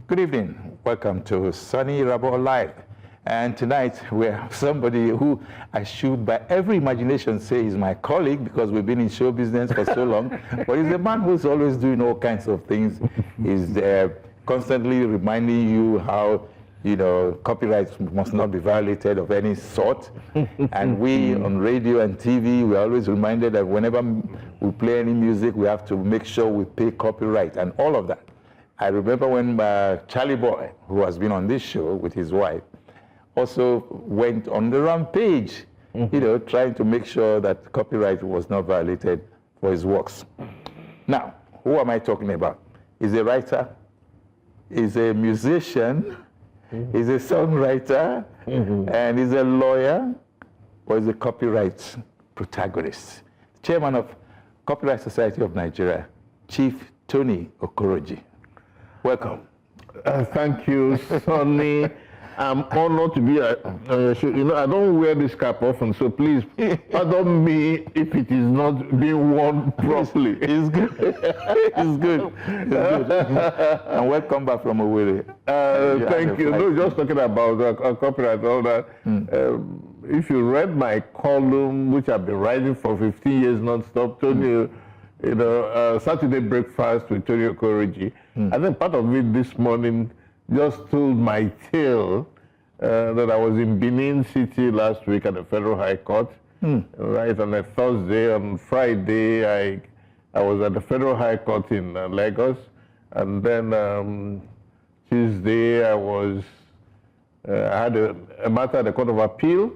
Good evening. Welcome to Sunny Rabo Live. And tonight we have somebody who I should by every imagination say is my colleague because we've been in show business for so long. But he's a man who's always doing all kinds of things. He's constantly reminding you how, copyright must not be violated of any sort. And we on radio and TV, we're always reminded that whenever we play any music, we have to make sure we pay copyright and all of that. I remember when Charlie Boy, who has been on this show with his wife, also went on the rampage, trying to make sure that copyright was not violated for his works. Now, who am I talking about? He's a writer, he's a musician, he's a songwriter, and he's a lawyer, or he's a copyright protagonist. Chairman of Copyright Society of Nigeria, Chief Tony Okoroji. Welcome. Thank you, Sonny. I'm honored to be I don't wear this cap often, so please pardon me if it is not being worn properly. It's good. It's good. It's good. And welcome back from Owerri. Thank you. No, just talking about copyright and all that. If you read my column, which I've been writing for 15 years non-stop, Tony, Saturday Breakfast with Tony Okoroji, I think part of it this morning just told my tale that I was in Benin City last week at the Federal High Court, right on a Thursday. On Friday, I was at the Federal High Court in Lagos, and then Tuesday I had a matter at the Court of Appeal,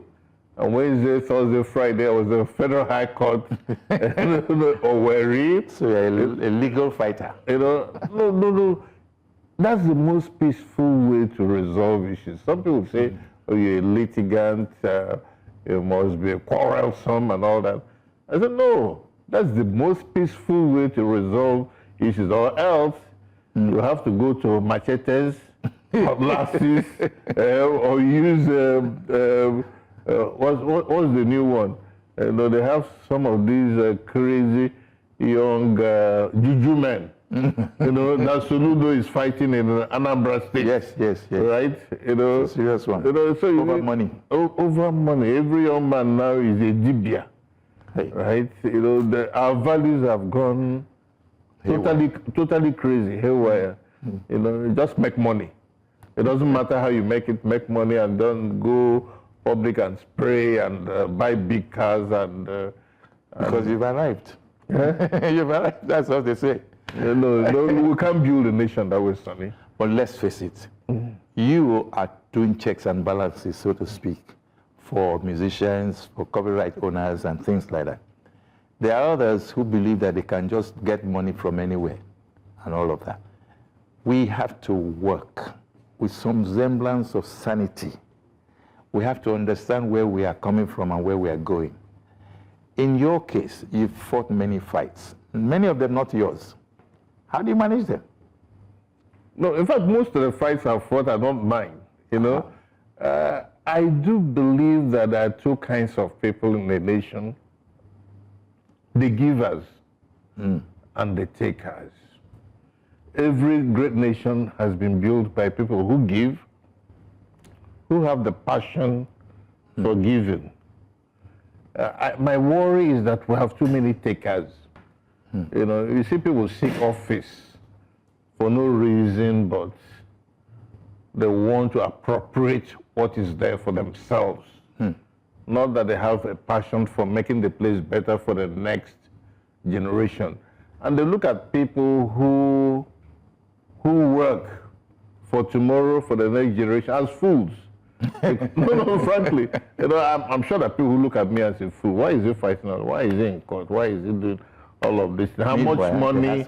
and Wednesday, Thursday, Friday I was at the Federal High Court, Owerri. So you're a legal fighter. No. That's the most peaceful way to resolve issues. Some people say, oh, you're a litigant, you must be quarrelsome and all that. I said, no, that's the most peaceful way to resolve issues, or else you have to go to machetes, cutlasses, or use, what's the new one? They have some of these crazy young juju men. That Soludo is fighting in Anambra State. Yes. Right? It's a serious one. Over money. Over money. Every young man now is a dibia. Hey. Right? Our values have gone totally crazy, haywire. Just make money. It doesn't matter how you make it, make money, and don't go public and spray and buy big cars because you've arrived. You've arrived. That's what they say. No, we can't build a nation that way, Sonny. But let's face it, you are doing checks and balances, so to speak, for musicians, for copyright owners, and things like that. There are others who believe that they can just get money from anywhere, and all of that. We have to work with some semblance of sanity. We have to understand where we are coming from and where we are going. In your case, you've fought many fights, many of them not yours. How do you manage them? No, in fact, most of the fights I've fought, I don't mind, I do believe that there are two kinds of people in the nation, the givers and the takers. Every great nation has been built by people who give, who have the passion for giving. My worry is that we have too many takers. You see people seek office for no reason, but they want to appropriate what is there for themselves. Not that they have a passion for making the place better for the next generation. And they look at people who work for tomorrow, for the next generation, as fools. No, frankly, I'm sure that people who look at me as a fool. Why is he fighting? Why is he in court? Why is he doing all of this? How much money?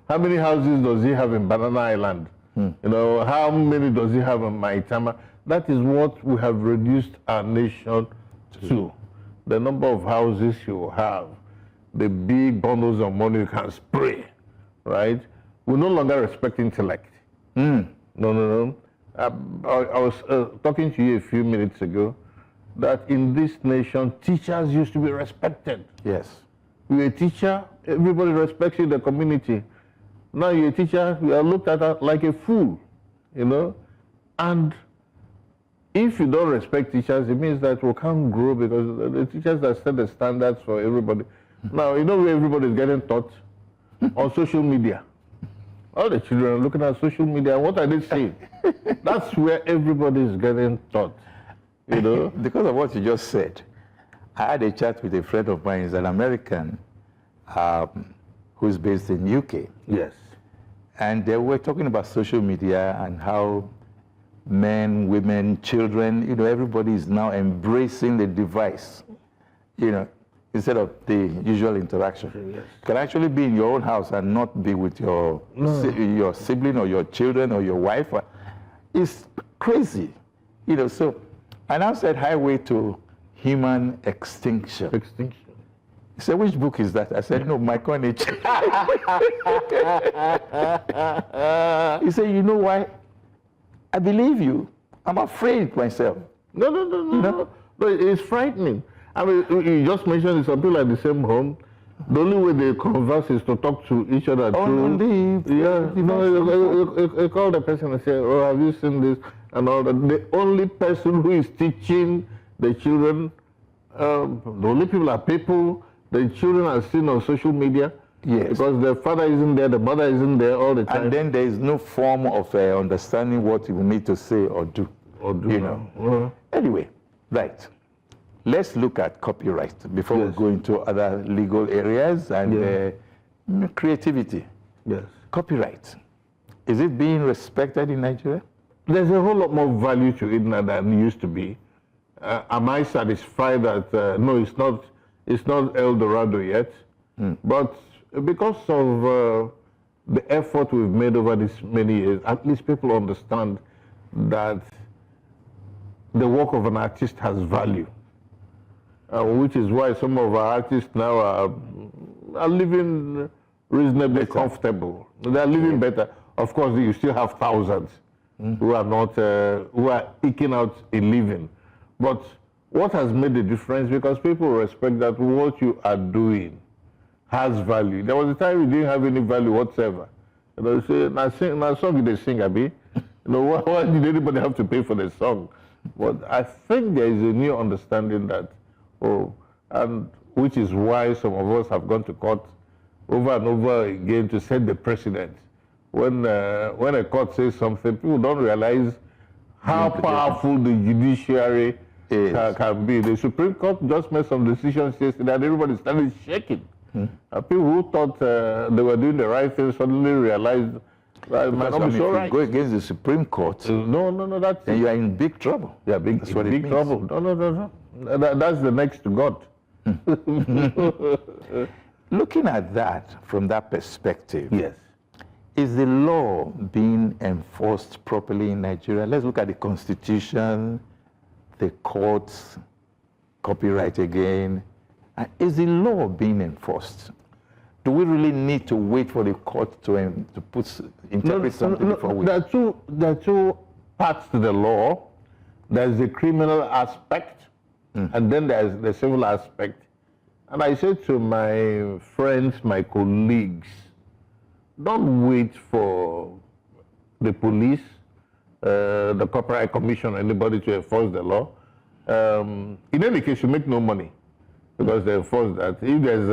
How many houses does he have in Banana Island? How many does he have in Maitama? That is what we have reduced our nation to. The number of houses you have, the big bundles of money you can spray, right? We no longer respect intellect. No. I was talking to you a few minutes ago that in this nation, teachers used to be respected. Yes. You're a teacher, everybody respects you in the community. Now you're a teacher, you are looked at like a fool, you know. And if you don't respect teachers, it means that we can't grow because the teachers that set the standards for everybody. Now, you know where everybody is getting taught? On social media. All the children are looking at social media. What are they saying? That's where everybody is getting taught, you know. Because of what you just said, I had a chat with a friend of mine, he's an American who's based in UK. Yes. And they were talking about social media and how men, women, children, you know, everybody is now embracing the device, you know, instead of the usual interaction. Yes. You can actually be in your own house and not be with your sibling or your children or your wife. It's crazy, you know. So I now said highway to human extinction. Extinction. He said, which book is that? I said, no, my coinage. He said, you know why? I believe you. I'm afraid myself. No. No, it's frightening. I mean, you just mentioned some people at the same home. The only way they converse is to talk to each other through. Yeah, you know, you call the person and say, oh, have you seen this? And all that. The only person who is teaching the children, the only people are people the children are seen on social media. Yes. Because the father isn't there, the mother isn't there all the time. And then there is no form of understanding what you need to say or do. You know. Anyway, right. Let's look at copyright before we go into other legal areas and creativity. Yes. Copyright. Is it being respected in Nigeria? There's a whole lot more value to it now than it used to be. Am I satisfied that, no, it's not El Dorado yet, but because of the effort we've made over these many years, at least people understand that the work of an artist has value. Which is why some of our artists now are living reasonably comfortable. They're living better. Of course, you still have thousands who are not, who are eking out a living. But what has made the difference? Because people respect that what you are doing has value. There was a time you didn't have any value whatsoever. You know, you say, now song they sing, Abi. You know, why did anybody have to pay for the song? But I think there is a new understanding that, and which is why some of us have gone to court over and over again to set the precedent. When a court says something, people don't realize how powerful the judiciary can be. The Supreme Court just made some decisions yesterday and everybody started shaking. People who thought they were doing the right thing suddenly realized that it might not be so right. If you go against the Supreme Court, then you are in big trouble. Yeah, big trouble. No. That's the next to God. Looking at that from that perspective, yes. Is the law being enforced properly in Nigeria? Let's look at the Constitution, the courts, copyright again. Is the law being enforced? Do we really need to wait for the court to interpret something before we? There are two parts to the law. There's the criminal aspect, and then there's the civil aspect. And I say to my friends, my colleagues, don't wait for the police, the Copyright Commission, or anybody to enforce the law. In any case, you make no money because they enforce that. If there's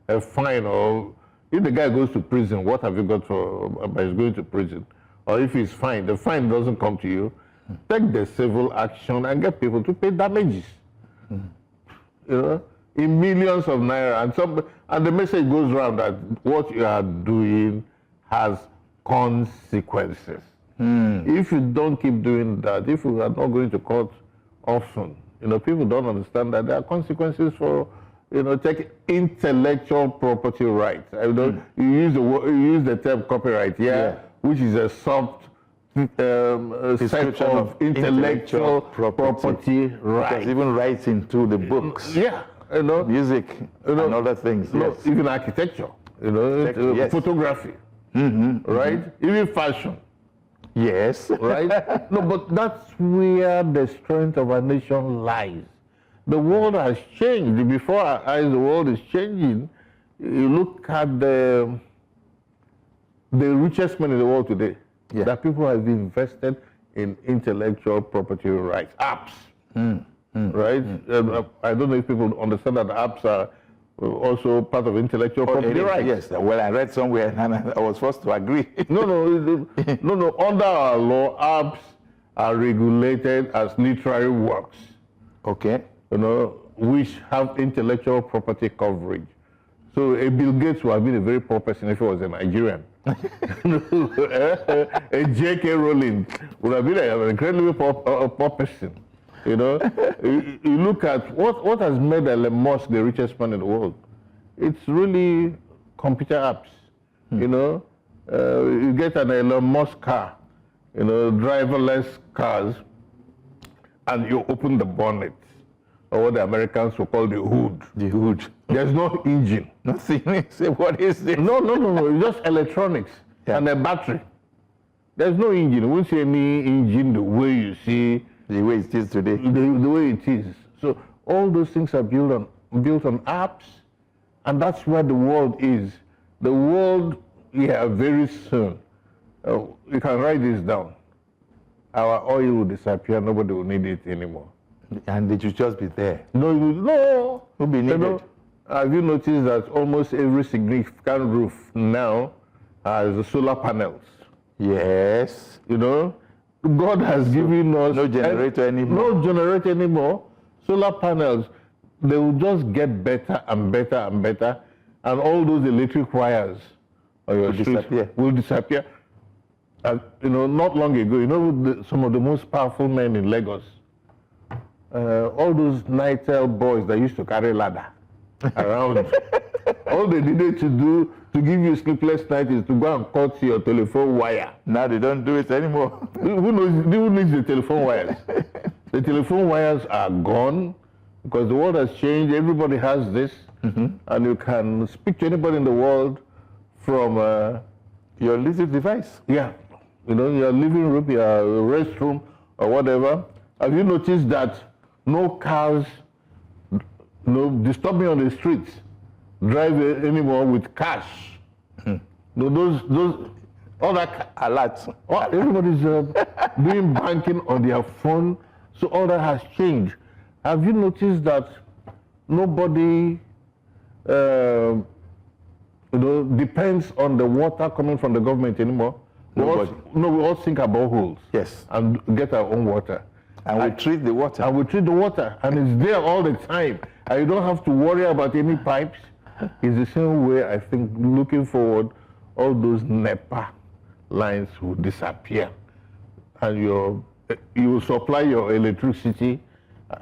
a fine, or if the guy goes to prison, what have you got by his going to prison? Or if he's fined, the fine doesn't come to you, take the civil action and get people to pay damages. You know, in millions of naira, and the message goes around that what you are doing has consequences. If you don't keep doing that, if you are not going to court often, you know, people don't understand that there are consequences for, you know, take intellectual property rights. You know, you use the term copyright, which is a soft set of intellectual property rights. Because even rights into the books, you know, music, and other things. Even architecture, you know, photography, right? Even fashion. Yes. Right? No, but that's where the strength of our nation lies. The world has changed. Before our eyes, the world is changing. You look at the the richest men in the world today, Yeah. that people have invested in intellectual property rights, apps, right? I don't know if people understand that apps are also part of intellectual property rights. Yes, well, I read somewhere and I was forced to agree. No. Under our law, apps are regulated as literary works, Okay. which have intellectual property coverage. So a Bill Gates would have been a very poor person if he was a Nigerian. A J.K. Rowling would have been an incredibly poor person. You look at what has made Elon Musk the richest man in the world. It's really computer apps. You get an Elon Musk car, driverless cars, and you open the bonnet, or what the Americans will call the hood. The hood. There's no engine. Nothing. Say, what is it? No. It's just electronics and a battery. There's no engine. You won't see any engine the way you see The way it is today. the way it is. So all those things are built on apps, and that's where the world is. The world, very soon. You can write this down. Our oil will disappear. Nobody will need it anymore. And it should just be there. No. Will be needed. Have you noticed that almost every significant roof now has solar panels? Yes. God has given us No generator anymore. No generator anymore. Solar panels, they will just get better and better and better, and all those electric wires on your street will disappear. Not long ago, some of the most powerful men in Lagos, all those Nitel boys that used to carry ladder around, all they needed to do to give you sleepless night is to go and cut your telephone wire. Now they don't do it anymore. Who needs the telephone wires? The telephone wires are gone because the world has changed. Everybody has this, and you can speak to anybody in the world from your little device. Yeah, your living room, your restroom, or whatever. Have you noticed that no cars, disturb me on the streets, drive anymore with cash? Those all that Alerts. everybody's doing banking on their phone, so all that has changed. Have you noticed that nobody depends on the water coming from the government anymore? We all sink our boreholes. Yes. And get our own water. And we treat the water. And we treat the water, and it's there all the time. And you don't have to worry about any pipes. It's the same way, I think, looking forward, all those NEPA lines will disappear. And you will supply your electricity,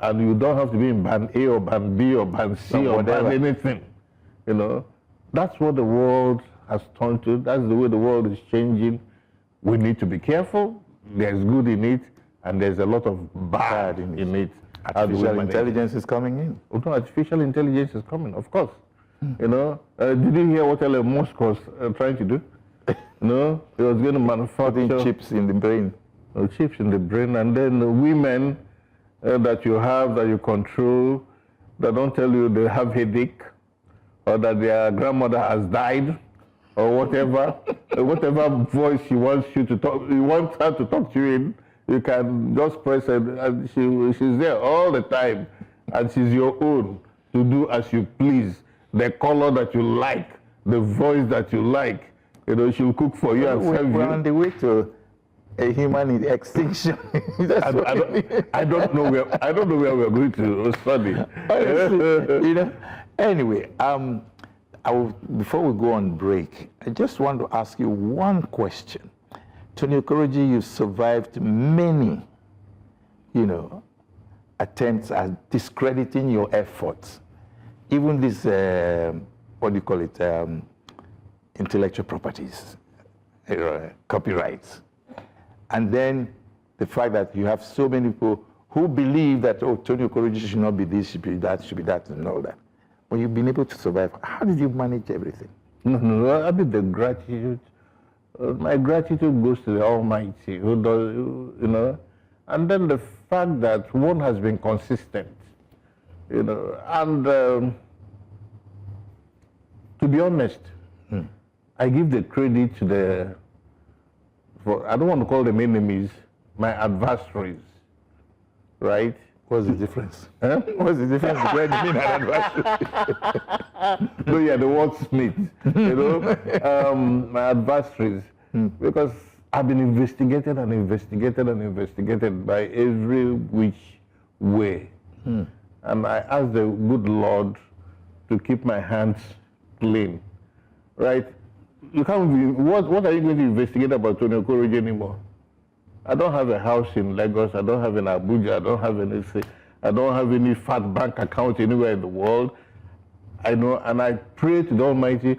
and you don't have to be in band A or band B or band C or band anything. That's what the world has turned to. That's the way the world is changing. We need to be careful. There's good in it, and there's a lot of bad in it. Artificial intelligence is coming in. No, artificial intelligence is coming, of course. Did you hear what Elon Musk was trying to do? He was going to manufacture chips in the brain. Chips in the brain, and then the women that you control, that don't tell you they have headache, or that their grandmother has died, or whatever, whatever voice she wants you to talk, you want her to talk to you in, you can just press it, and she's there all the time, and she's your own to do as you please. The color that you like, the voice that you like, she'll cook for you and serve you. We're on the way to a human extinction. I don't know where we're going to study. Honestly, Anyway, before we go on break, I just want to ask you one question. Tony Okoroji, you survived many, attempts at discrediting your efforts. Even this, intellectual properties, copyrights. And then the fact that you have so many people who believe that, Tony Okoroji should not be this, should be that, and all that. But you've been able to survive. How did you manage everything? No, I mean the gratitude. My gratitude goes to the Almighty, who does, and then the fact that one has been consistent, and to be honest, I give the credit to I don't want to call them enemies, my adversaries, right? What's the difference? Huh? What's the difference between me and an adversary? No, yeah, the wordsmith, my adversaries, because I've been investigated and investigated and investigated by every which way. And I ask the good Lord to keep my hands clean, right? You can't be, what are you going to investigate about Tony Okoroji anymore? I don't have a house in Lagos, I don't have in Abuja, I don't have any fat bank account anywhere in the world. I know, and I pray to the Almighty,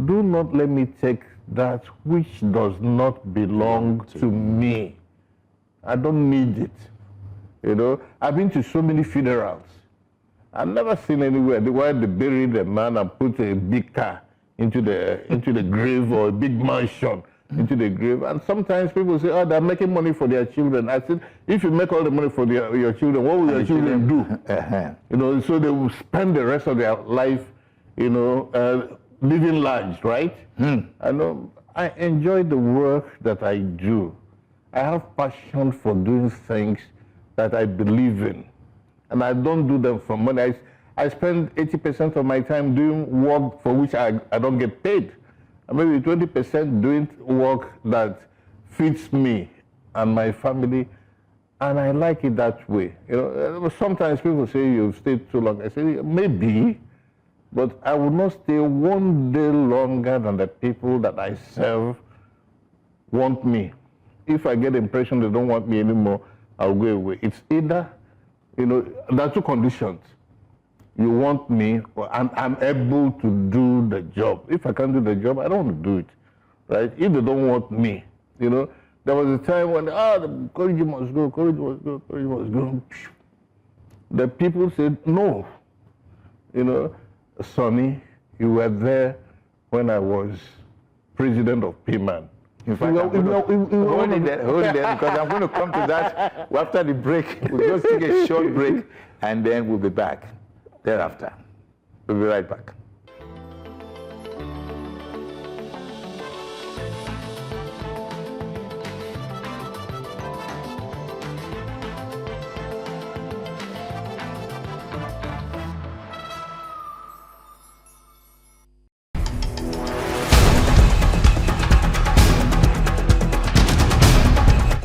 do not let me take that which does not belong to me. I don't need it. I've been to so many funerals. I've never seen anywhere where they buried a man and put a big car into the grave, or a big mansion into the grave. And sometimes people say, oh, they're making money for their children. I said, if you make all the money for your children, what will your children do? So they will spend the rest of their life, living large, right? I know. I enjoy the work that I do. I have passion for doing things that I believe in. And I don't do them for money. I spend 80% of my time doing work for which I don't get paid. And maybe 20% doing work that fits me and my family. And I like it that way. Sometimes people say you've stayed too long. I say, maybe, but I would not stay one day longer than the people that I serve want me. If I get the impression they don't want me anymore, I'll go away. It's either, there are two conditions. You want me, and I'm able to do the job. If I can't do the job, I don't want to do it, right? If they don't want me, there was a time when, the Courage must go, Courage must go, Courage must go. The people said, no. Sonny, you were there when I was president of PMAN. In fact, hold it there, because I'm going to come to that after the break. We'll just take a short break, and then we'll be back thereafter. We'll be right back.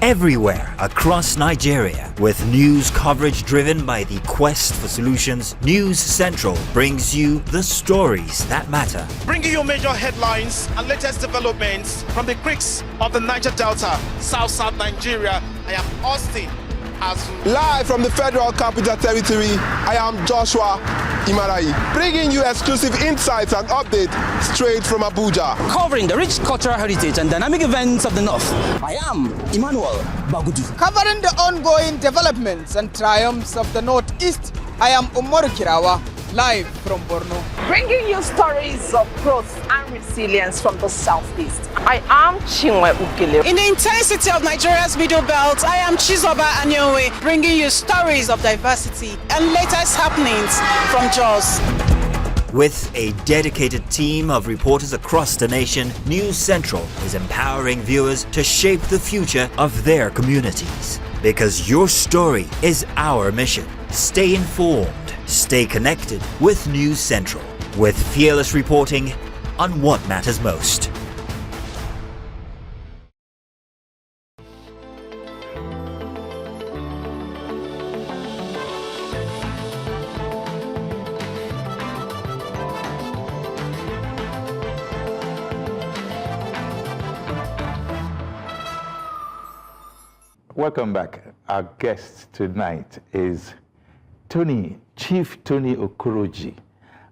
Everywhere across Nigeria, with news coverage driven by the quest for solutions, News Central brings you the stories that matter. Bringing you major headlines and latest developments from the creeks of the Niger Delta, South Nigeria. I am Austin Azu. Live from the Federal Capital Territory, I am Joshua Imarai, bringing you exclusive insights and updates straight from Abuja. Covering the rich cultural heritage and dynamic events of the North, I am Emmanuel Bagudu. Covering the ongoing developments and triumphs of the Northeast, I am Umaru Kirawa, live from Borno. Bringing you stories of growth and resilience from the Southeast. I am Chinwe Ukele. In the intensity of Nigeria's middle belt, I am Chizoba Anyowe, bringing you stories of diversity and latest happenings from Jos. With a dedicated team of reporters across the nation, News Central is empowering viewers to shape the future of their communities. Because your story is our mission. Stay informed, stay connected with News Central, with fearless reporting on what matters most. Welcome back. Our guest tonight is Chief Tony Okoroji.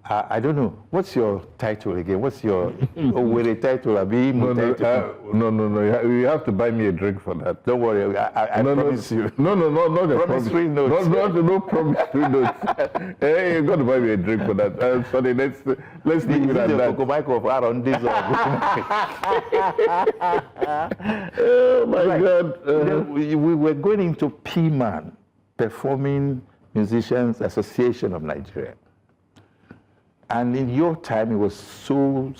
I don't know, what's your title again? What's your title? No. You have to buy me a drink for that. Don't worry, I promise you. No, not the promissory notes. No promissory notes. Hey, you got to buy me a drink for that. Sorry, let's leave it at that. Oh my God. We were going into PMAN, Performing Musicians Association of Nigeria. And in your time, it was so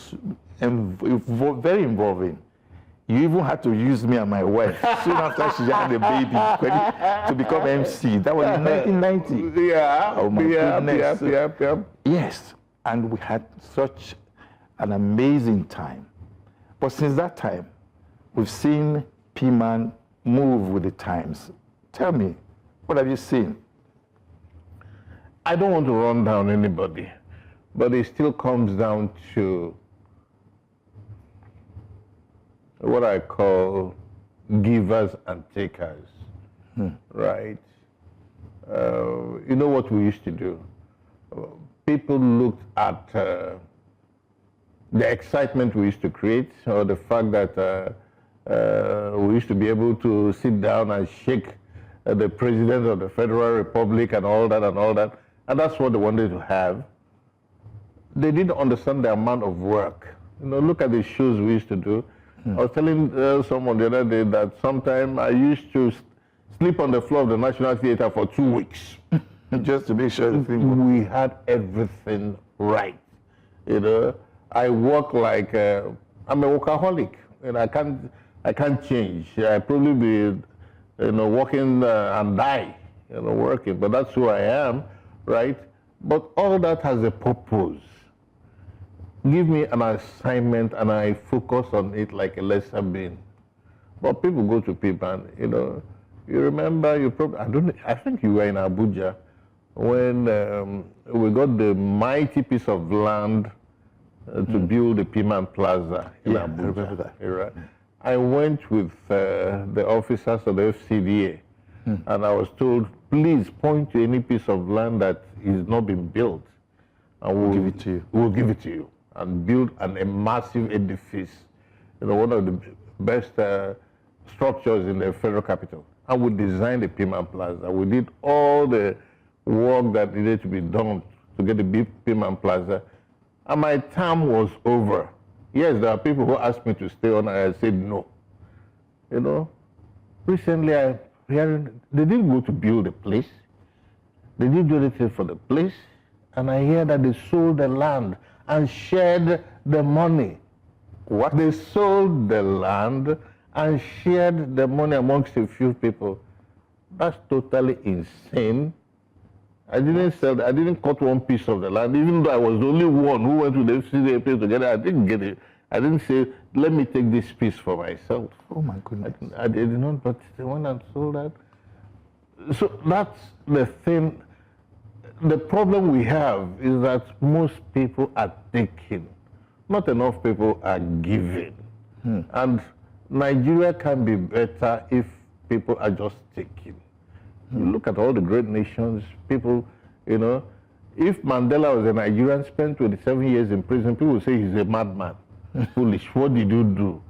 very involving. You even had to use me and my wife soon after she had a baby to become MC. That was in 1990. Yeah. Oh my goodness. Yeah. Yes, and we had such an amazing time. But since that time, we've seen P-Man move with the times. Tell me, what have you seen? I don't want to run down anybody, but it still comes down to what I call givers and takers, right? You know what we used to do? People looked at the excitement we used to create, or the fact that we used to be able to sit down and shake the president of the Federal Republic and all that, and that's what they wanted to have. They didn't understand the amount of work. You know, look at the shows we used to do. I was telling someone the other day that sometime I used to sleep on the floor of the National Theatre for 2 weeks. Just to make sure the thing we had everything right. You know, I work like I'm a workaholic, and I can't change. I probably be, working and die, working. But that's who I am, right? But all that has a purpose. Give me an assignment and I focus on it like a lesser being. But people go to people and, you remember, I think you were in Abuja when we got the mighty piece of land to build the P-Man Plaza in Abuja. I remember that. Right? I went with the officers of the FCDA and I was told, please point to any piece of land that is not been built and we'll give it to you. We'll give it to you and build a massive edifice, one of the best structures in the federal capital. And we designed the P-Man Plaza. We did all the work that needed to be done to get the big P-Man Plaza. And my term was over. Yes, there are people who asked me to stay on, and I said no. Recently I heard they didn't go to build the place. They didn't do anything for the place. And I hear that they sold the land and shared the money. What? They sold the land and shared the money amongst a few people. That's totally insane. I didn't cut one piece of the land, even though I was the only one who went to the FCDA place together. I didn't get it. I didn't say, let me take this piece for myself. Oh my goodness. I did not, but they went and sold that. So that's the thing. The problem we have is that most people are taking. Not enough people are giving. And Nigeria can be better if people are just taking. You look at all the great nations, people, if Mandela was a Nigerian, spent 27 years in prison, people would say he's a madman. Foolish, what did you do?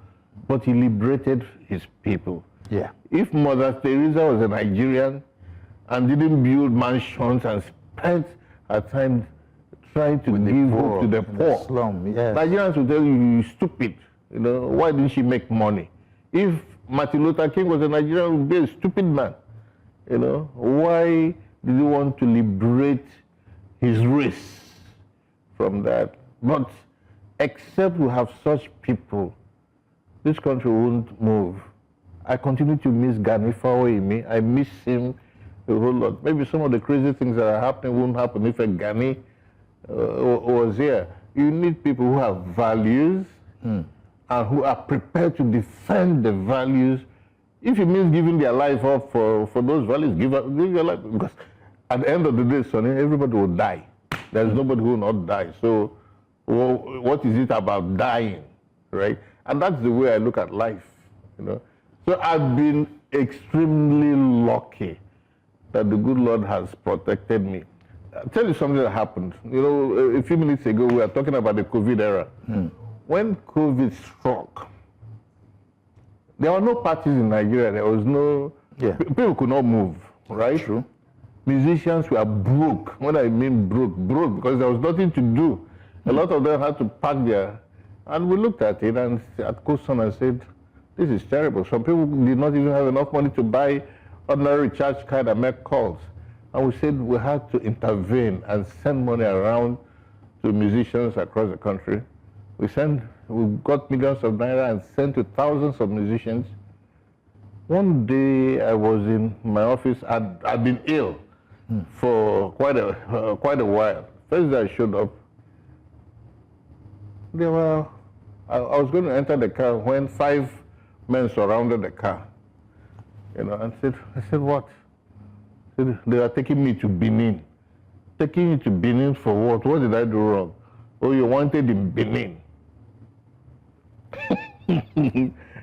But he liberated his people. Yeah. If Mother Teresa was a Nigerian and didn't build mansions and spent her time trying to give hope to the poor, slum, yes. Nigerians will tell you, you're stupid. Why didn't she make money? If Martin Luther King was a Nigerian, he would be a stupid man. Why did he want to liberate his race from that? But except we have such people, this country won't move. I continue to miss Gani Fawehinmi. I miss him a whole lot. Maybe some of the crazy things that are happening wouldn't happen if a Gani was here. You need people who have values and who are prepared to defend the values. If it means giving their life up for those values, give your life. Because at the end of the day, Sonny, everybody will die. There's nobody who will not die. So what is it about dying, right? And that's the way I look at life, So I've been extremely lucky that the good Lord has protected me. I'll tell you something that happened. A few minutes ago, we were talking about the COVID era. When COVID struck, there were no parties in Nigeria. There was no... People could not move, right? True. Musicians were broke. When I mean broke, because there was nothing to do. A lot of them had to pack their... And we looked at it and at Coaston and said, this is terrible. Some people did not even have enough money to buy ordinary recharge card and make calls. And we said we had to intervene and send money around to musicians across the country. We got millions of naira and sent to thousands of musicians. One day I was in my office. I'd been ill for quite a while. First day I showed up, I was going to enter the car when 5 men surrounded the car. You know, and I said, what? They are taking me to Benin. Taking me to Benin for what? What did I do wrong? Oh, you wanted in Benin.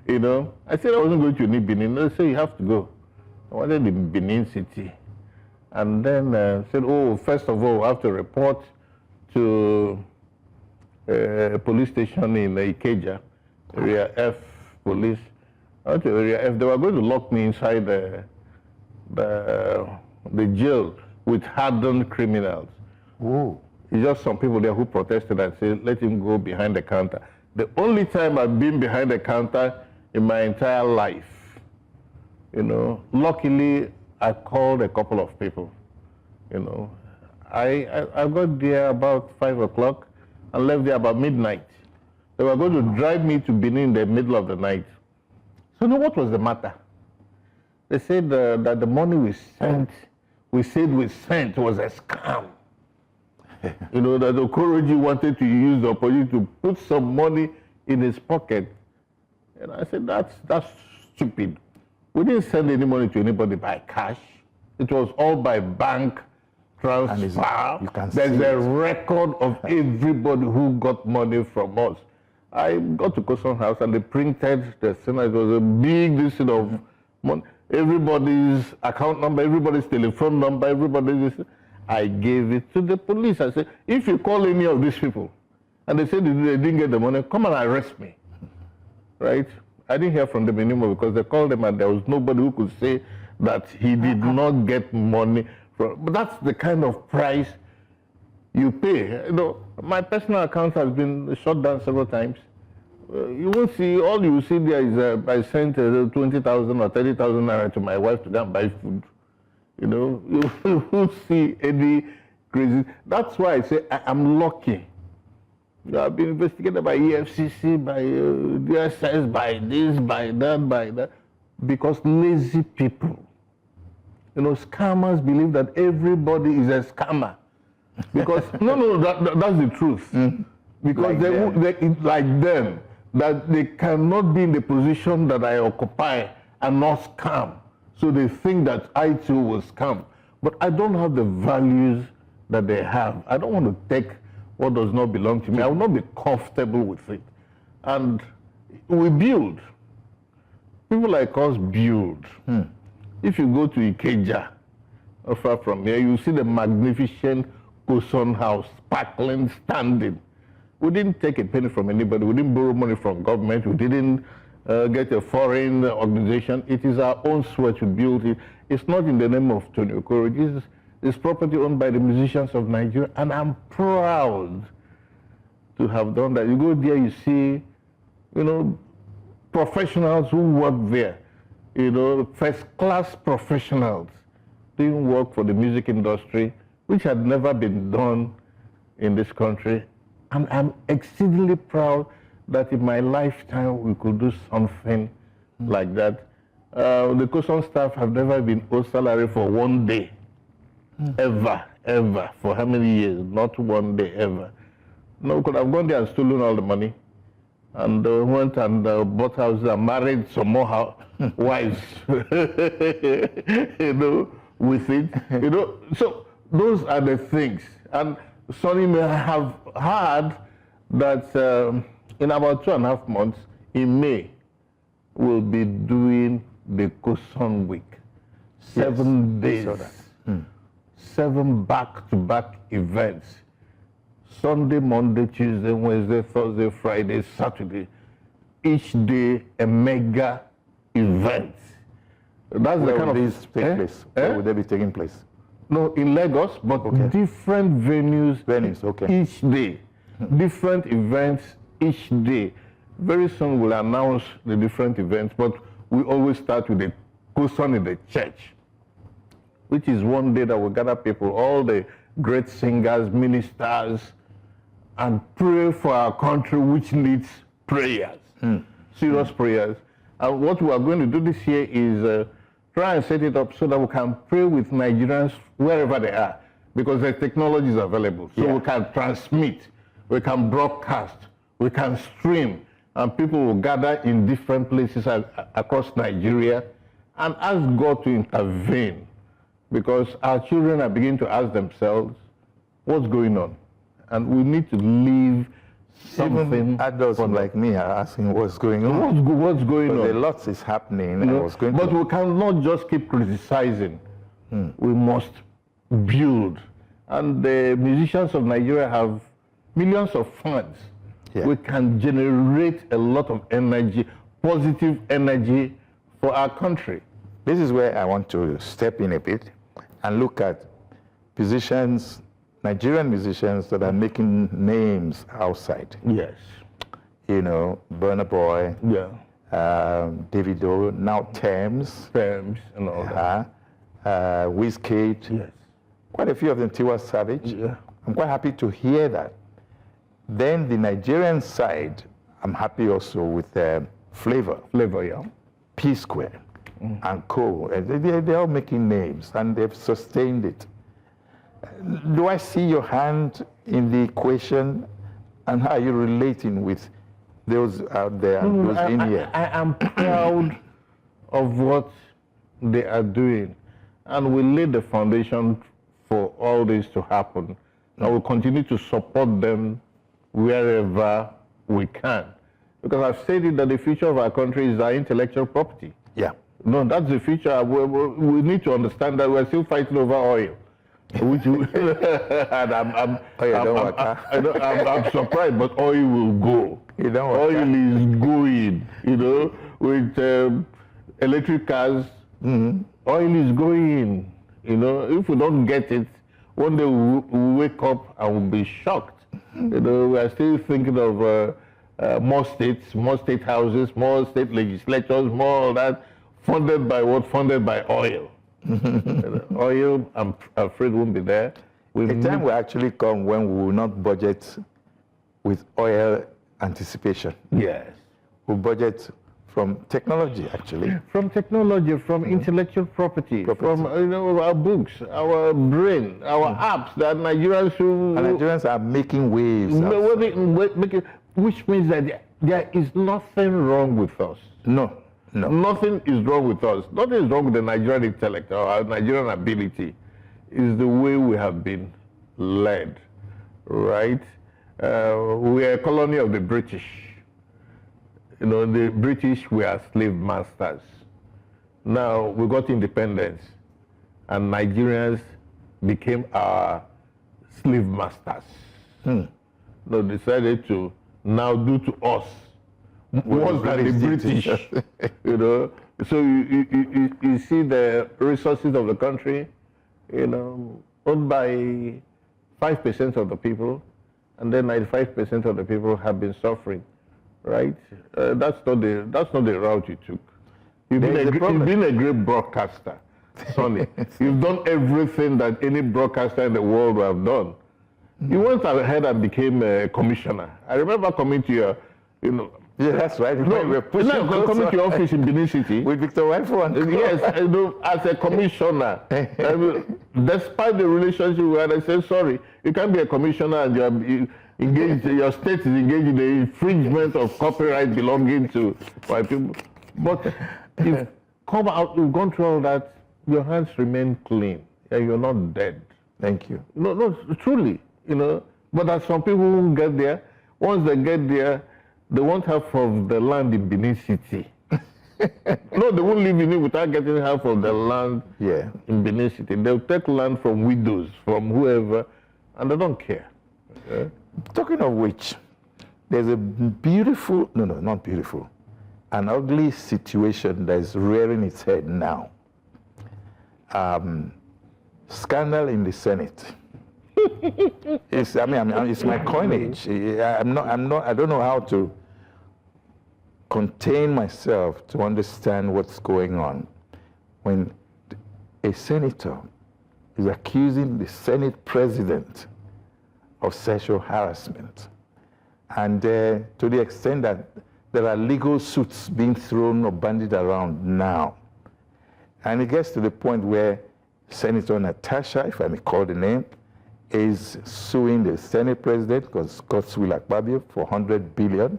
You know, I said I wasn't going to need Benin. They said you have to go. I wanted in Benin City. And then said, oh, first of all, I have to report to a police station in Ikeja, Area F police. I went to Area F. They were going to lock me inside the jail with hardened criminals. Whoa. It's just some people there who protested and said, let him go behind the counter. The only time I've been behind the counter in my entire life, you know. Luckily, I called a couple of people, you know. I got there about 5 o'clock and left there about midnight. They were going to drive me to Benin in the middle of the night. So you know what was the matter? They said that the money we sent was a scam. You know, that Okoroji wanted to use the opportunity to put some money in his pocket. And I said, that's stupid. We didn't send any money to anybody by cash. It was all by bank transfer. There's a record of everybody who got money from us. I got to Koson House and they printed the thing. It was a big list of money. Everybody's account number, everybody's telephone number, everybody's... I gave it to the police. I said, if you call any of these people and they said they didn't get the money, come and arrest me, right? I didn't hear from them anymore because they called them and there was nobody who could say that he did not get money from. But that's the kind of price you pay. You know, my personal account has been shut down several times. You won't see, all you see there is I sent 20,000 or 30,000 naira to my wife to go and buy food. You know, you won't see any crazy. That's why I say I'm lucky. I've been investigated by EFCC, by DSS, by this, by that, because lazy people, you know, scammers believe that everybody is a scammer. Because, that's the truth. Because like them, that they cannot be in the position that I occupy and not scam. So they think that I too will scam. But I don't have the values that they have. I don't want to take what does not belong to me. I will not be comfortable with it. And we build. People like us build. If you go to Ikeja, not far from here, you see the magnificent Koson House, sparkling, standing. We didn't take a penny from anybody. We didn't borrow money from government. We didn't get a foreign organization. It is our own sweat to build it. It's not in the name of Tony Okoroji. It's property owned by the musicians of Nigeria, and I'm proud to have done that. You go there, you see, you know, professionals who work there, you know, first-class professionals doing work for the music industry, which had never been done in this country. And I'm exceedingly proud that in my lifetime we could do something like that. The Koson staff have never been owed salary for one day. Ever. For how many years? Not one day, ever. No, we could have gone there and stolen all the money and went and bought houses and married some more wives, you know, with it. You know, so those are the things. And Sonny may have heard that in about 2.5 months, in May, we'll be doing the Koson Week. 7 days. 7 back-to-back events. Sunday, Monday, Tuesday, Wednesday, Thursday, Friday, Saturday. Each day a mega event. That's Where the kind will of these take place? Where will they be taking place? No, in Lagos, but different venues, each day. Different events each day. Very soon we'll announce the different events, but we always start with the Koson in the church, which is one day that will gather people, all the great singers, ministers, and pray for our country, which needs prayers, serious prayers. And what we are going to do this year is try and set it up so that we can pray with Nigerians wherever they are, because the technology is available. So we can transmit, we can broadcast, we can stream, and people will gather in different places across Nigeria and ask God to intervene, because our children are beginning to ask themselves, what's going on? And we need to leave something. Even adults like me are asking what's going on. What's going on? A lot is happening. But we cannot just keep criticizing. We must build. And the musicians of Nigeria have millions of funds. We can generate a lot of energy, positive energy for our country. This is where I want to step in a bit and look at musicians, Nigerian musicians that are making names outside. Yes. You know, Burna Boy, Davido, now Thames. Thames and all that. Wizkid. Yes. Quite a few of them, Tiwa Savage. Yeah. I'm quite happy to hear that. Then the Nigerian side, I'm happy also with Flavor. Flavor, yeah. P-Square and co. They're all making names and they've sustained it. Do I see your hand in the equation, and how are you relating with those out there and those in here? I am proud of what they are doing, and we laid the foundation for all this to happen. I will continue to support them wherever we can, because I've said it that the future of our country is our intellectual property. Yeah. No, that's the future. We need to understand that we're still fighting over oil. Which and I'm surprised, but oil will go. Oil is going, you know, with electric cars, oil is going, you know. If we don't get it, one day we'll wake up and we'll be shocked. You know, we are still thinking of more states, more state houses, more state legislatures, more of that, funded by what? Funded by oil. Oil, I'm afraid, won't be there. A time will actually come when we will not budget with oil anticipation. Yes. We'll budget from technology, actually. From technology, from intellectual property, from our books, our brain, our apps that Nigerians Nigerians are making waves. Which means that there is nothing wrong with us. No. Nothing is wrong with us. Nothing is wrong with the Nigerian intellect or our Nigerian ability. It's the way we have been led, right? We are a colony of the British. You know, the British were slave masters. Now we got independence, and Nigerians became our slave masters. They decided to now do to us worse than the British, you know. So you see the resources of the country, you know, owned by 5% of the people, and then 95% of the people have been suffering, right? That's not the route you took. You've been a great broadcaster, Sonny. You've done everything that any broadcaster in the world would have done. You went ahead and became a commissioner. I remember coming to your, you know. Yeah, that's right. Coming to your office in Benin City. With Victor Wifo. Yes, as a commissioner. Despite the relationship we had, I said, sorry, you can't be a commissioner and your state is engaged in the infringement of copyright belonging to white people. But you've gone through all that, your hands remain clean, and you're not dead. Thank you. No, truly, you know. But there's some people who won't get there. Once they get there, they won't have of the land in Benin City. No, they won't live in it without getting half of the land in Benin City. They'll take land from widows, from whoever, and they don't care. Talking of which, there's a beautiful, not beautiful, an ugly situation that is rearing its head now. Scandal in the Senate. It's my coinage. I don't know how to contain myself to understand what's going on when a senator is accusing the Senate president of sexual harassment. And to the extent that there are legal suits being thrown or bandied around now. And it gets to the point where Senator Natasha, if I may call the name, is suing the Senate president, Godswill Akpabio, for $100 billion.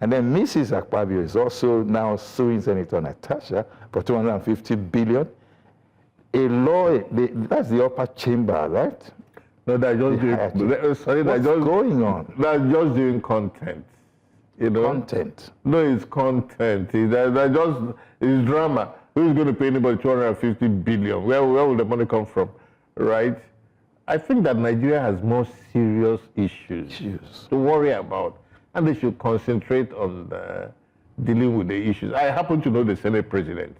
And then Mrs. Akpabio is also now suing Senator Natasha for $250 billion. A law, that's the upper chamber, right? No, they're just doing, sorry, What's going on? They're just doing content. You know? Content. No, it's content. It's drama. Who's going to pay anybody $250 billion? Where will the money come from, right? I think that Nigeria has more serious issues to worry about, and they should concentrate on dealing with the issues. I happen to know the Senate president,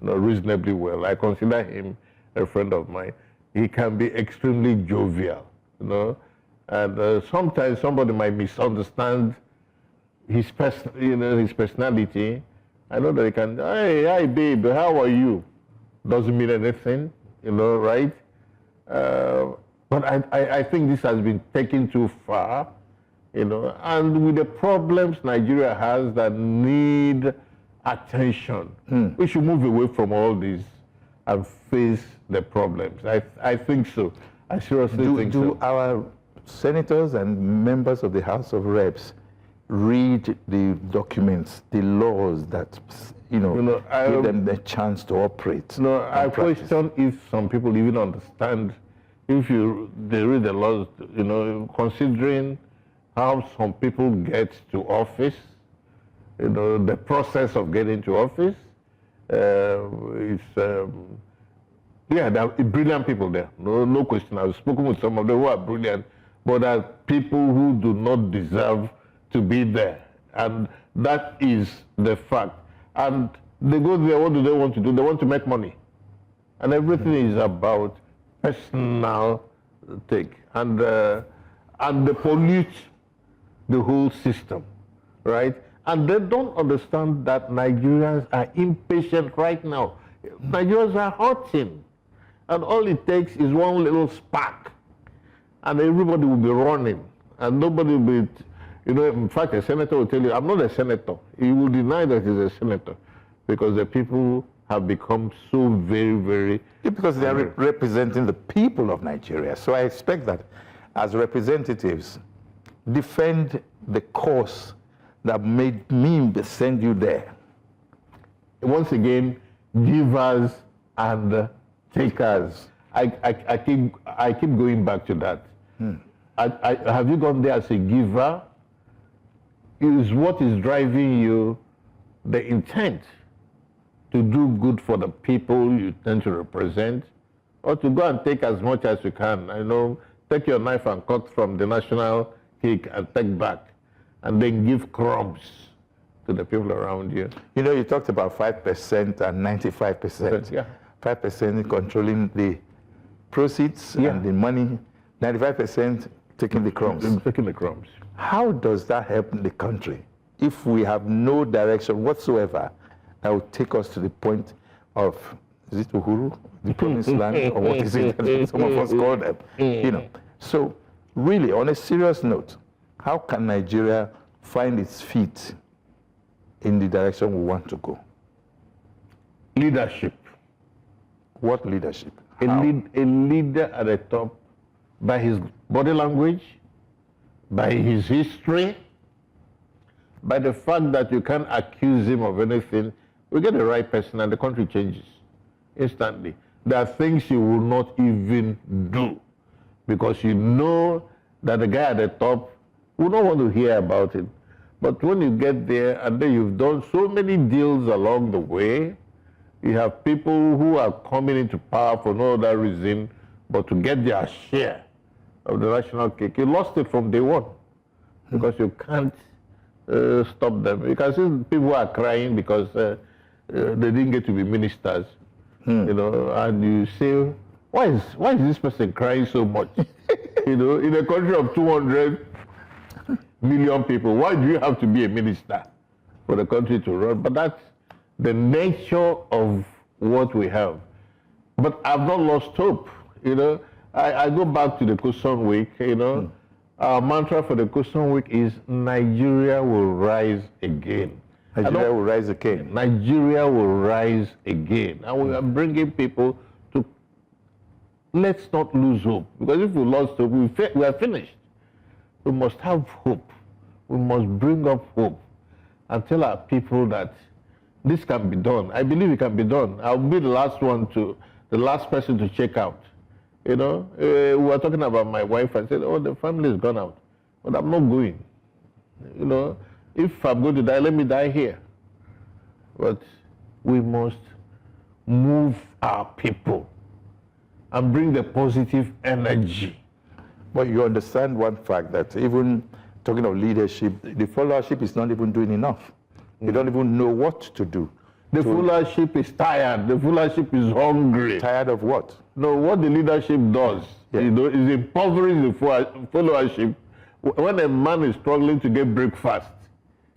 reasonably well. I consider him a friend of mine. He can be extremely jovial, and sometimes somebody might misunderstand his personality. I know that he can, hey, hi babe, how are you? Doesn't mean anything, right? But I think this has been taken too far, and with the problems Nigeria has that need attention, we should move away from all this and face the problems. I think so. I seriously think so. Do our senators and members of the House of Reps read the documents, the laws that, give them the chance to operate? No, I question if some people even understand, if they read the laws, considering how some people get to office, the process of getting to office, yeah, there are brilliant people there, no question. I've spoken with some of them who are brilliant, but there are people who do not deserve to be there, and that is the fact. And they go there, what do they want to do? They want to make money, and everything is about personal take, and they pollute the whole system, right? And they don't understand that Nigerians are impatient right now. Nigerians are hurting, and all it takes is one little spark, and everybody will be running, and nobody will be. In fact, a senator will tell you, I'm not a senator. He will deny that he's a senator because the people have become so very, very... Yeah, because they are representing the people of Nigeria. So I expect that as representatives, defend the cause that made me send you there. Once again, givers and takers. I keep going back to that. Have you gone there as a giver? Is what is driving you the intent to do good for the people you tend to represent, or to go and take as much as you can? Take your knife and cut from the national cake and take back, and then give crumbs to the people around you. You talked about 5% and 95%. Yeah. 5% controlling the proceeds and the money, 95% taking the crumbs. Taking the crumbs. How does that help the country if we have no direction whatsoever that will take us to the point of, is it Uhuru, the promised land, or what is it that some of us call them? So really, on a serious note, how can Nigeria find its feet in the direction we want to go? Leadership. What leadership? A leader at the top, by his body language, by his history, by the fact that you can't accuse him of anything. We get the right person and the country changes instantly. There are things you will not even do because you know that the guy at the top will not want to hear about it. But when you get there and then you've done so many deals along the way, you have people who are coming into power for no other reason but to get their share of the national cake. You lost it from day one because you can't stop them. You can see people are crying because they didn't get to be ministers, and you say, why is this person crying so much? In a country of 200 million people, why do you have to be a minister for the country to run? But that's the nature of what we have. But I've not lost hope, I go back to the Kusan week, our mantra for the Question Week is Nigeria will rise again. Nigeria will rise again. Nigeria will rise again. And we are bringing people to, let's not lose hope. Because if we lost hope, we are finished. We must have hope. We must bring up hope and tell our people that this can be done. I believe it can be done. I'll be the last person to check out. You know, we were talking about my wife. I said, oh, the family has gone out. But I'm not going. You know, if I'm going to die, let me die here. But we must move our people and bring the positive energy. But you understand one fact, that even talking of leadership, the followership is not even doing enough. You don't even know what to do. The followership is tired. The followership is hungry. Tired of what? No, what the leadership does, you know, is impoverish the followership. When a man is struggling to get breakfast,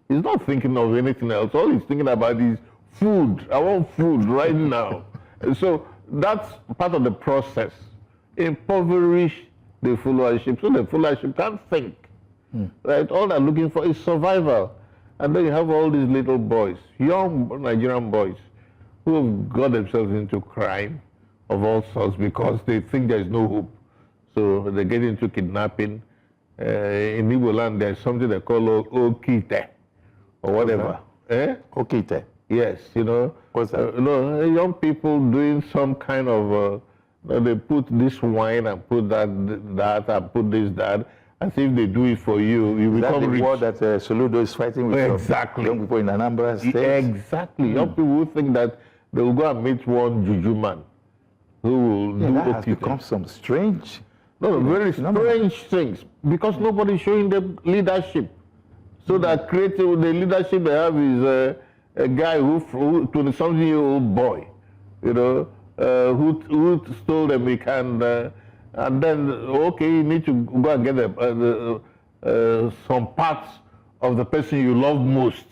he's not thinking of anything else. All he's thinking about is food. I want food right now. So that's part of the process. Impoverish the followership, so the followership can't think. Right? All they're looking for is survival. And then you have all these little boys, young Nigerian boys, who have got themselves into crime of all sorts because they think there's no hope. So they get into kidnapping. In Igbo land, there's something they call Okite, or whatever. Okite? Yes, you know. What's that? Young people doing some kind of, they put this wine and put that and put this, that. As if they do it for you, you become rich. Is that the war that Soludo is fighting with exactly. young people in Anambra State? Exactly. Young people who think that they will go and meet one juju man who will do that has become some strange, very strange things, because nobody is showing them leadership. So that creative, the leadership they have is a guy who 20-something-year-old boy, you know, who stole them. He can. And then, okay, you need to go and get some parts of the person you love most,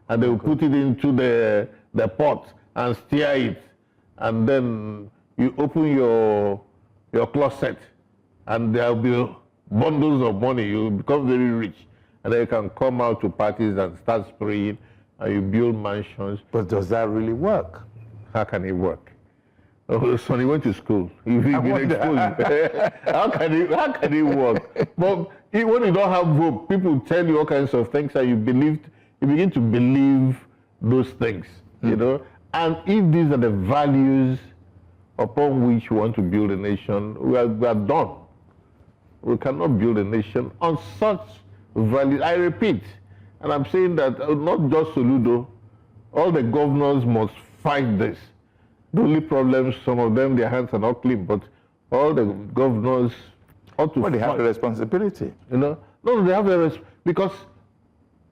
and they will put it into the pot and stir it, and then you open your closet, and there will be bundles of money. You become very rich, and then you can come out to parties and start spraying, and you build mansions. But does that really work? How can it work? Oh, son, he went to school. You've been exposed. How can it work? But when you don't have hope, people tell you all kinds of things, and you begin to believe those things, you know. And if these are the values upon which we want to build a nation, we are done. We cannot build a nation on such values. I repeat, and I'm saying that not just Soludo, all the governors must fight this. The only problem, some of them, their hands are not clean, but all the governors ought to they have a responsibility. You know? No, they have a because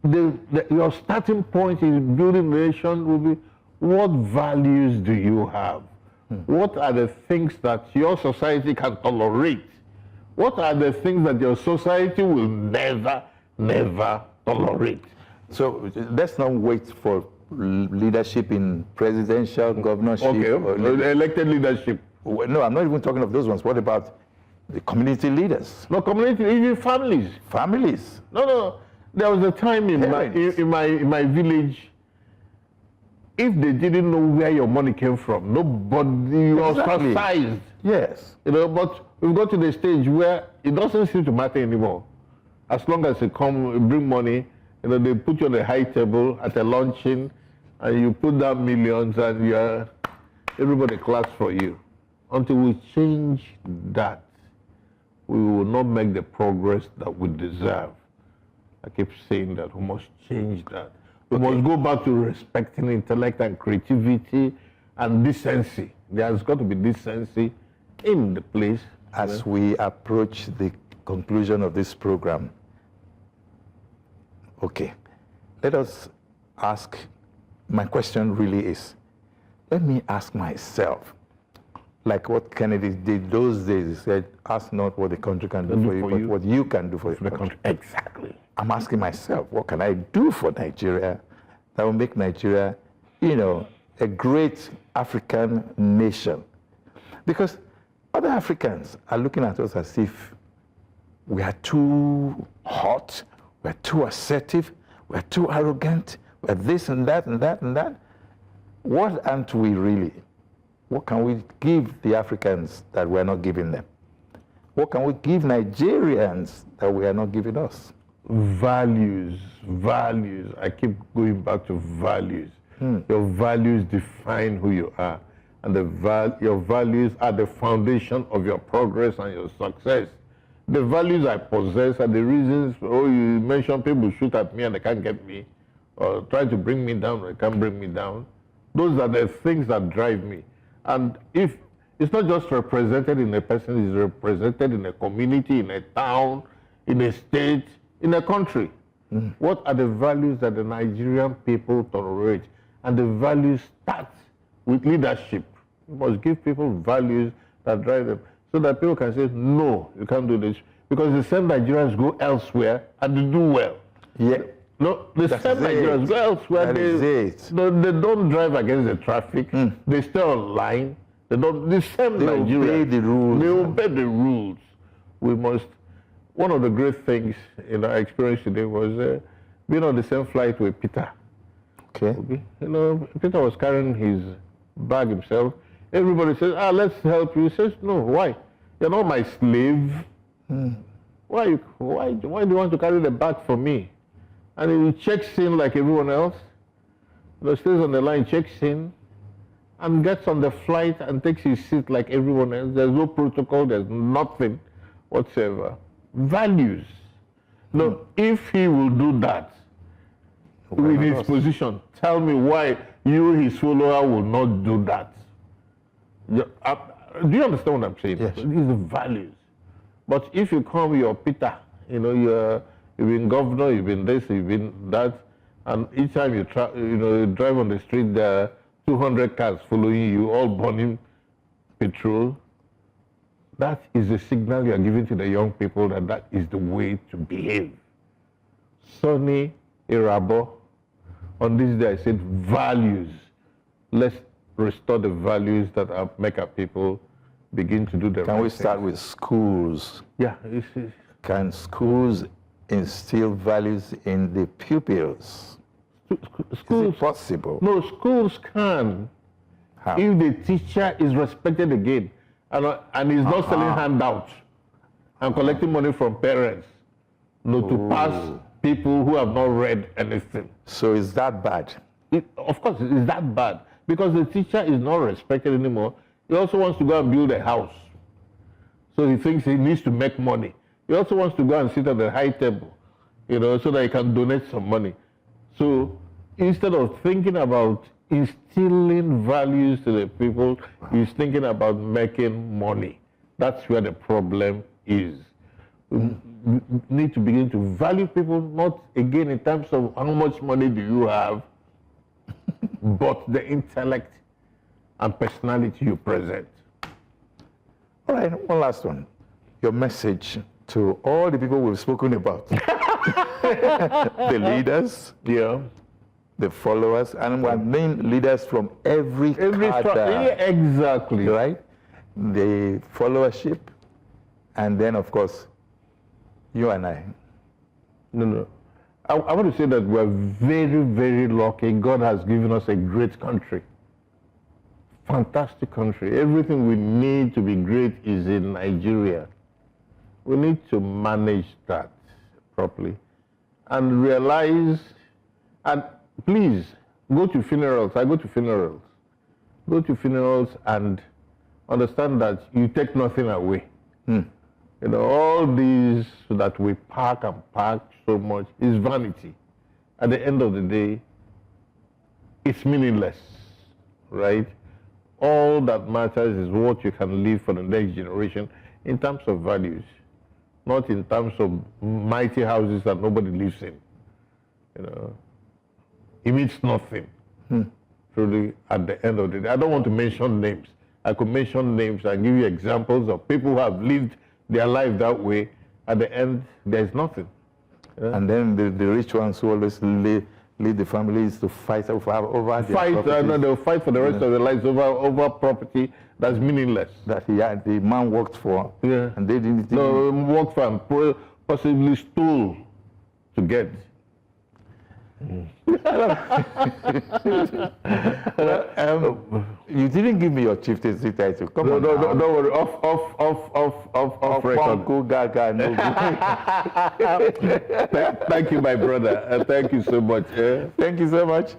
your starting point in building a nation will be, what values do you have? What are the things that your society can tolerate? What are the things that your society will never, never tolerate? So let's not wait for leadership in presidential, governorship. Okay, elected leadership. No, I'm not even talking of those ones. What about the community leaders? No, community, even families. Families? No. There was a time in my village, if they didn't know where your money came from, nobody was ostracized. Yes. You know, but we've got to the stage where it doesn't seem to matter anymore. As long as they come, bring money, you know, they put you on a high table at a luncheon, and you put down millions, and everybody claps for you. Until we change that, we will not make the progress that we deserve. I keep saying that we must change that. We must go back to respecting intellect and creativity and decency. There has got to be decency in the place. As we approach the conclusion of this program, okay, let us ask, my question really is, let me ask myself, like what Kennedy did those days, he said, ask not what the country can do for you, but what you can do for the country. Exactly. I'm asking myself, what can I do for Nigeria that will make Nigeria, you know, a great African nation? Because other Africans are looking at us as if we are too hot, we're too assertive, we're too arrogant, we're this and that and that and that. What aren't we really? What can we give the Africans that we're not giving them? What can we give Nigerians that we are not giving us? Values, values. I keep going back to values. Your values define who you are. And your values are the foundation of your progress and your success. The values I possess are the reasons, you mentioned people shoot at me and they can't get me, or try to bring me down and they can't bring me down. Those are the things that drive me. And if it's not just represented in a person, it's represented in a community, in a town, in a state, in a country. What are the values that the Nigerian people tolerate? And the values start with leadership. You must give people values that drive them, so that people can say, no, you can't do this. Because the same Nigerians go elsewhere and they do well. Yeah. No, the same Nigerians go elsewhere, they don't drive against the traffic, they stay online, they same Nigerians. Obey the rules. They obey the rules. We must, one of the great things in our experience today was being on the same flight with Peter. Okay. You know, Peter was carrying his bag himself. Everybody says, let's help you. He says, no, why? You're not my slave. Why do you want to carry the bag for me? And he checks in like everyone else. You know, stays on the line, checks in, and gets on the flight and takes his seat like everyone else. There's no protocol, there's nothing whatsoever. Values. No, if he will do that with his position, tell me why you, his follower, will not do that. Do you understand what I'm saying? Yes. These are values. But if you come, you're Peter, you know, you've been governor, you've been this, you've been that, and each time you drive on the street, there are 200 cars following you, all burning petrol. That is the signal you are giving to the young people that that is the way to behave. Sonny Irabo, on this day I said values. Let's restore the values that make our people begin to do the right things. Can we start with schools? Yeah. Can schools instill values in the pupils? Schools, is it possible? No, schools can. How? If the teacher is respected again and is not selling handouts and collecting money from parents, to pass people who have not read anything. So is that bad? Of course, it's that bad. Because the teacher is not respected anymore. He also wants to go and build a house. So he thinks he needs to make money. He also wants to go and sit at the high table, you know, so that he can donate some money. So instead of thinking about instilling values to the people, he's thinking about making money. That's where the problem is. We need to begin to value people, not again in terms of how much money do you have, but the intellect and personality you present. All right, one last one. Your message to all the people we've spoken about. The leaders, the followers, and we main leaders from every cadre. Exactly. Right? The followership, and then, of course, you and I. No. I want to say that we're very, very lucky. God has given us a great country. Fantastic country. Everything we need to be great is in Nigeria. We need to manage that properly and realize, and please, go to funerals. I go to funerals. Go to funerals and understand that you take nothing away. You know, all these that we pack so much is vanity. At the end of the day, it's meaningless, right? All that matters is what you can leave for the next generation in terms of values, not in terms of mighty houses that nobody lives in. You know, it means nothing. Truly, at the end of the day, I don't want to mention names. I could mention names and give you examples of people who have lived their life that way. At the end, there's nothing. And then the rich ones who always leave the families to fight over their properties. They'll fight for the rest of their lives over property that's meaningless. That the man worked for, and they didn't. No, worked for and possibly stole to get. You didn't give me your chieftaincy title. Come on. No, don't worry. Off record. Gaga, no. Thank you, my brother. Thank you so much. Thank you so much.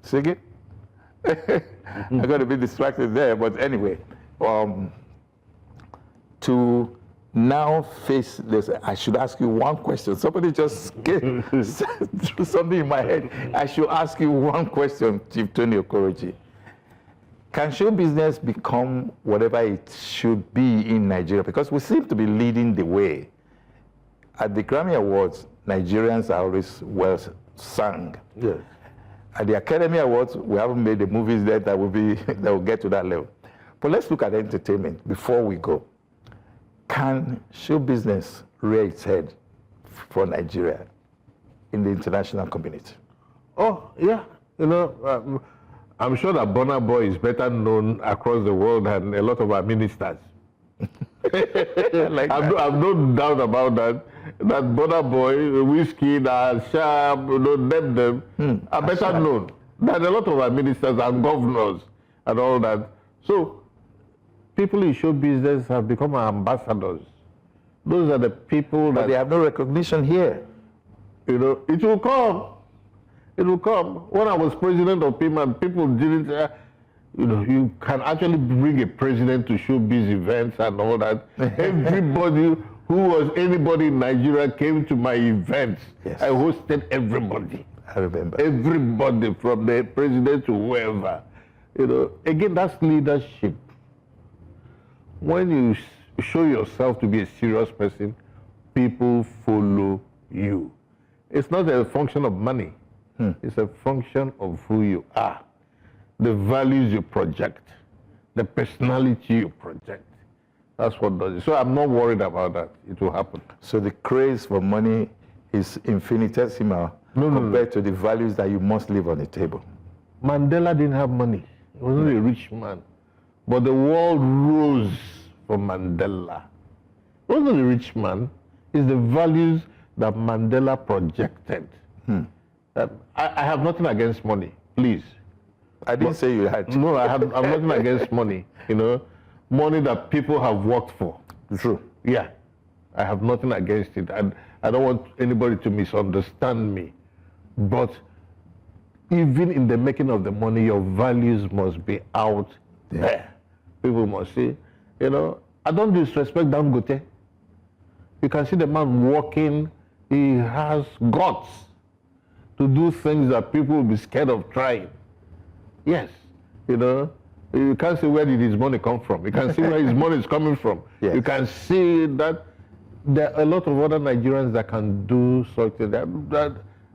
Sige? I'm going to be distracted there, but anyway, to now face this, I should ask you one question. Somebody just threw something in my head. I should ask you one question, Chief Tony Okoroji. Can show business become whatever it should be in Nigeria? Because we seem to be leading the way. At the Grammy Awards, Nigerians are always well sung. Yes. At the Academy Awards, we haven't made the movies that will get to that level. But let's look at entertainment before we go. Can show business rear its head for Nigeria in the international community? Oh, yeah. You know, I'm sure that Burna Boy is better known across the world than a lot of our ministers. I've no doubt about that. That Burna Boy, Whiskey, Sharp, them are better known than a lot of our ministers and governors and all that. So, people in show business have become our ambassadors. Those are the people that... But they have no recognition here. You know, it will come. It will come. When I was president of PIMA, people didn't... you know, you can actually bring a president to showbiz events and all that. Everybody who was anybody in Nigeria came to my events. Yes. I hosted everybody. I remember. Everybody from the president to whoever. You know, again, that's leadership. When you show yourself to be a serious person, people follow you. It's not a function of money. It's a function of who you are, the values you project, the personality you project. That's what does it. So I'm not worried about that. It will happen. So the craze for money is infinitesimal compared to the values that you must leave on the table. Mandela didn't have money. He wasn't a rich man. But the world rose for Mandela. He wasn't a rich man. It's the values that Mandela projected. I have nothing against money, please. I didn't say you had. No, I'm nothing against money. You know, money that people have worked for. True. Yeah, I have nothing against it. I don't want anybody to misunderstand me. But even in the making of the money, your values must be out there. People must see, you know, I don't disrespect Dangote. You can see the man walking, he has guts to do things that people will be scared of trying. Yes, you know, you can't see where did his money come from. You can see where his money is coming from. Yes. You can see that there are a lot of other Nigerians that can do something that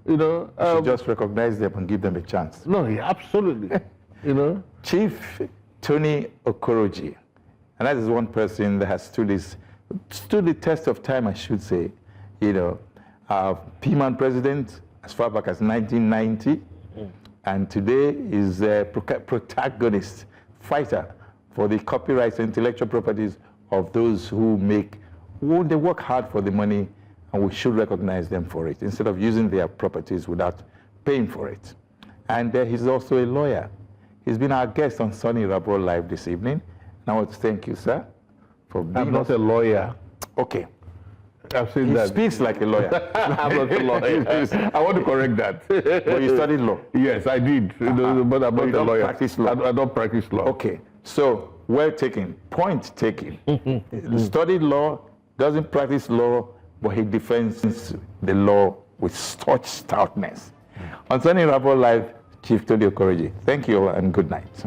you know. You should just recognize them and give them a chance. No, yeah, absolutely. You know. Chief Tony Okoroji, and that is one person that has stood the test of time, I should say. You know, PMAN president as far back as 1990, and today is a protagonist, fighter for the copyrights and intellectual properties of those who they work hard for the money, and we should recognize them for it instead of using their properties without paying for it. And he's also a lawyer. He's been our guest on Sonny Rabo Live this evening. And I want to thank you, sir, for being I'm not a lawyer. Okay. I've seen He that. speaks like a lawyer. I'm not a lawyer. I want to correct that. But you studied law? Yes, I did. But I'm not a lawyer. Practice law? I don't practice law. Okay. So, well taken. Point taken. Studied law, doesn't practice law, but he defends the law with such stoutness. On Sonny Rabo Live, Chief Tony Okoroji, thank you and good night.